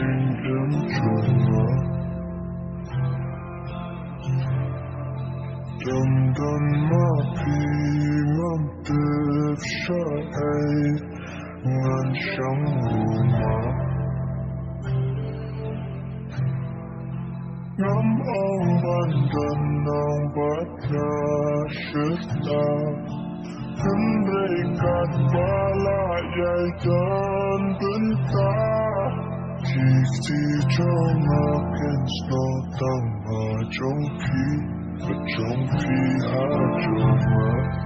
em trường ngỡ dần dần mà khi ngắm tiếp sẽ hay ngàn trắng mùa mà ngắm ông ban đần nàng bắt ra sức ta thân rây cát bala dạy chân đến ta chỉ cho ngọc kén snow tăng mà trong khi và trong khi hát trong ngỡ